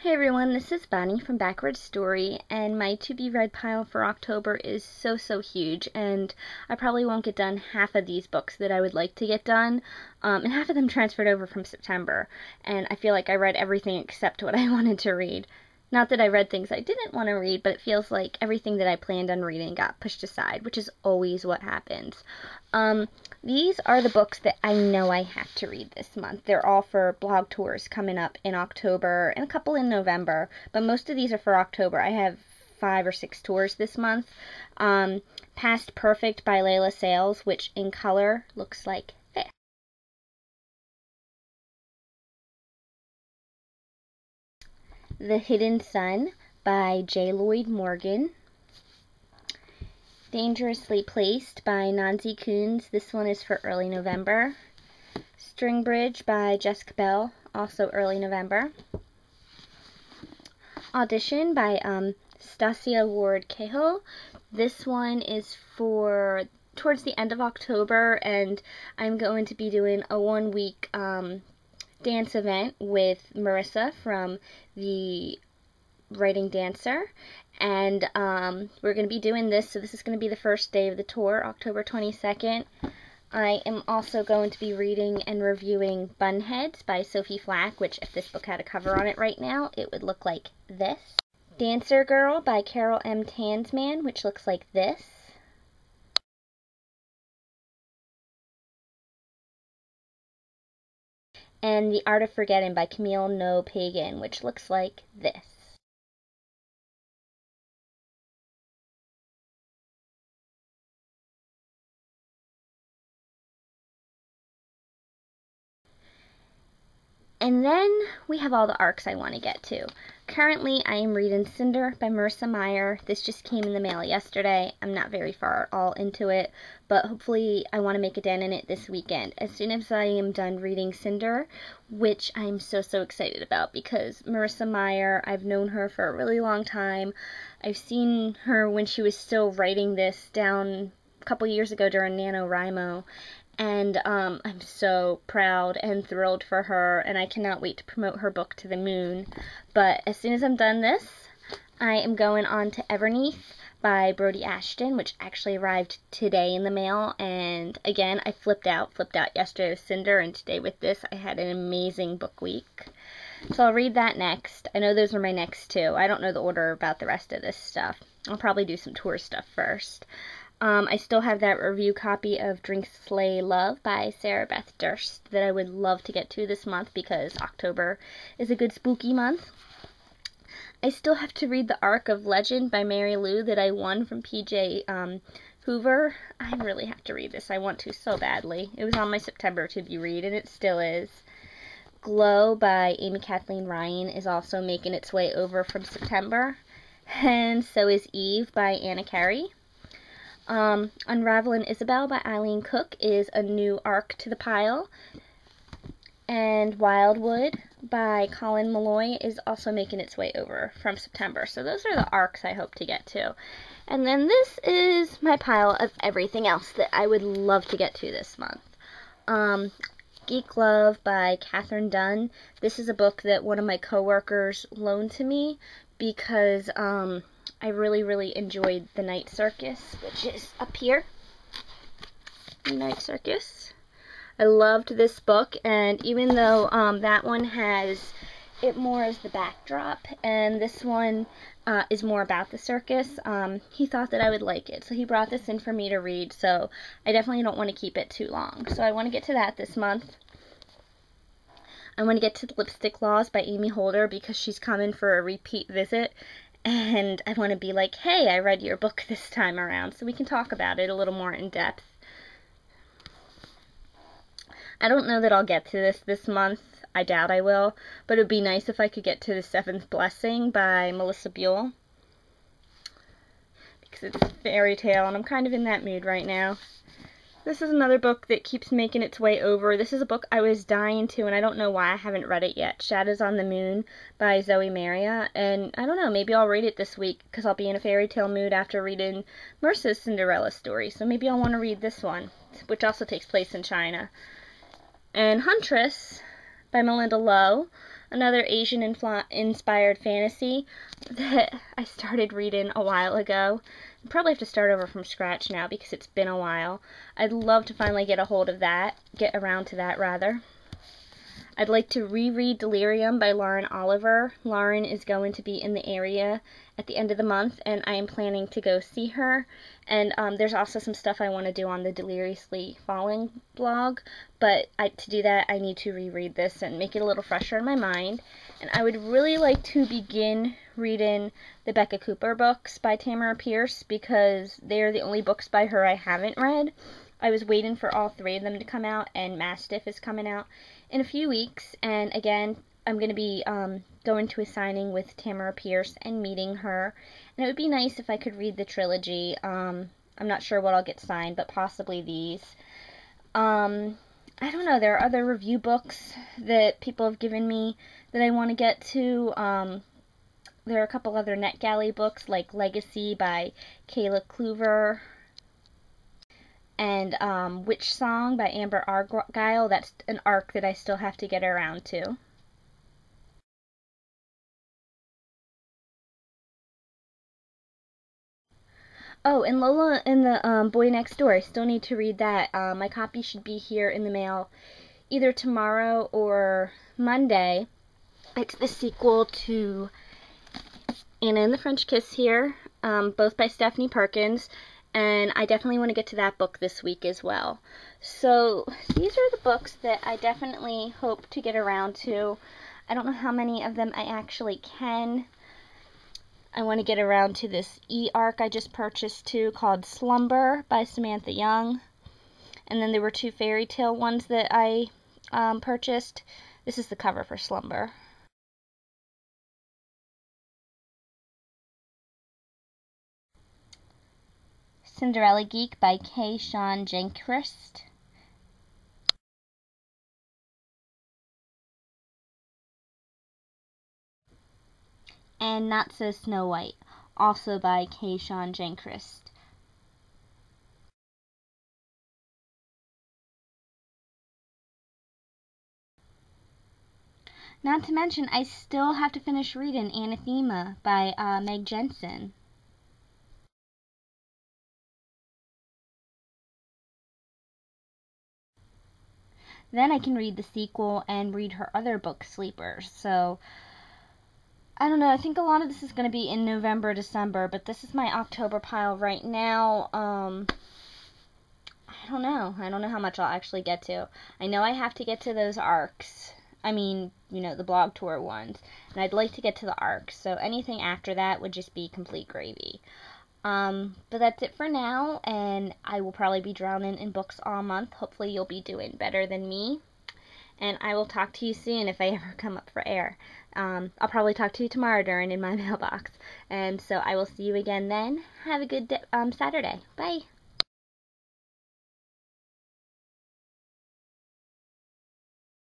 Hey everyone, this is Bonnie from Backward Story, and my to be read pile for October is so huge, and I probably won't get done half of these books that I would like to get done, and half of them transferred over from September, and I feel like I read everything except what I wanted to read. Not that I read things I didn't want to read, but it feels like everything that I planned on reading got pushed aside, which is always what happens. These are the books that I know I have to read this month. They're all for blog tours coming up in October and a couple in November, but most of these are for October. I have 5 or 6 tours this month. Past Perfect by Layla Sales, which in color looks like this. The Hidden Sun by J. Lloyd Morgan. Dangerously Placed by Nancy Coons. This one is for early November. String Bridge by Jessica Bell, also early November. Audition by Stasia Ward Cahill. This one is for towards the end of October, and I'm going to be doing a 1-week dance event with Marissa from the Writing Dancer, and we're going to be doing this, so this is going to be the first day of the tour, October 22nd. I am also going to be reading and reviewing Bunheads by Sophie Flack, which if this book had a cover on it right now, it would look like this. Dancer Girl by Carol M. Tansman, which looks like this. And The Art of Forgetting by Camille No Pagan, which looks like this. And then we have all the arcs I want to get to. Currently, I am reading Cinder by Marissa Meyer. This just came in the mail yesterday. I'm not very far at all into it, but hopefully I want to make a dent in it this weekend. As soon as I am done reading Cinder, which I'm so excited about because Marissa Meyer, I've known her for a really long time. I've seen her when she was still writing this down a couple years ago during NaNoWriMo. And I'm so proud and thrilled for her, and I cannot wait to promote her book to the moon. But as soon as I'm done this, I am going on to Everneath by Brody Ashton, which actually arrived today in the mail. And again, I flipped out yesterday with Cinder, and today with this. I had an amazing book week. So I'll read that next. I know those are my next 2. I don't know the order about the rest of this stuff. I'll probably do some tour stuff first. I still have that review copy of Drink Slay Love by Sarah Beth Durst that I would love to get to this month because October is a good spooky month. I still have to read The Arc of Legend by Mary Lou that I won from PJ Hoover. I really have to read this. I want to so badly. It was on my September to be read, and it still is. Glow by Amy Kathleen Ryan is also making its way over from September. And so is Eve by Anna Carey. Unraveling Isabel by Eileen Cook is a new arc to the pile. And Wildwood by Colin Malloy is also making its way over from September. So those are the arcs I hope to get to. And then this is my pile of everything else that I would love to get to this month. Geek Love by Catherine Dunn. This is a book that one of my coworkers loaned to me because I really enjoyed The Night Circus, which is up here. Night Circus. I loved this book, and even though that one has it more as the backdrop, and this one is more about the circus, he thought that I would like it. So he brought this in for me to read, so I definitely don't want to keep it too long. So I want to get to that this month. I want to get to The Lipstick Laws by Amy Holder because she's coming for a repeat visit. And I want to be like, hey, I read your book this time around, so we can talk about it a little more in depth. I don't know that I'll get to this month. I doubt I will. But it would be nice if I could get to The Seventh Blessing by Melissa Buell. Because it's a fairy tale, and I'm kind of in that mood right now. This is another book that keeps making its way over. This is a book I was dying to, and I don't know why I haven't read it yet. Shadows on the Moon by Zoe Maria. And I don't know, maybe I'll read it this week because I'll be in a fairy tale mood after reading Marissa's Cinderella story. So maybe I'll want to read this one, which also takes place in China. And Huntress by Melinda Lowe. another Asian inspired fantasy that I started reading a while ago. I probably have to start over from scratch now because it's been a while. I'd love to finally get around to that rather. I'd like to reread Delirium by Lauren Oliver. Lauren is going to be in the area at the end of the month, and I am planning to go see her. And there's also some stuff I want to do on the Deliriously Falling blog, but to do that, I need to reread this and make it a little fresher in my mind. And I would really like to begin reading the Becca Cooper books by Tamara Pierce, because they're the only books by her I haven't read. I was waiting for all 3 of them to come out, and Mastiff is coming out in a few weeks. And again, I'm going to be going to a signing with Tamara Pierce and meeting her. And it would be nice if I could read the trilogy. I'm not sure what I'll get signed, but possibly these. I don't know, there are other review books that people have given me that I want to get to. There are a couple other NetGalley books, like Legacy by Kayla Kluver, and Witch Song by Amber Argyle. That's an arc that I still have to get around to. Oh, and Lola and the Boy Next Door. I still need to read that. My copy should be here in the mail either tomorrow or Monday. It's the sequel to Anna and the French Kiss here, both by Stephanie Perkins, and I definitely want to get to that book this week as well. So these are the books that I definitely hope to get around to. I don't know how many of them I actually can. I want to get around to this e-arc I just purchased too, called Slumber by Samantha Young. And then there were 2 fairy tale ones that I purchased. This is the cover for Slumber. Cinderella Geek by K. Sean Gilchrist. And Not So Snow White, also by K. Sean Gilchrist. Not to mention, I still have to finish reading Anathema by Meg Jensen. Then I can read the sequel and read her other book, Sleepers. So, I don't know, I think a lot of this is going to be in November, December, but this is my October pile right now. I don't know how much I'll actually get to. I know I have to get to those arcs. I mean, the blog tour ones. And I'd like to get to the arcs, so anything after that would just be complete gravy. But that's it for now, and I will probably be drowning in books all month. Hopefully you'll be doing better than me. And I will talk to you soon if I ever come up for air. I'll probably talk to you tomorrow during in my mailbox. And so I will see you again then. Have a good Saturday. Bye.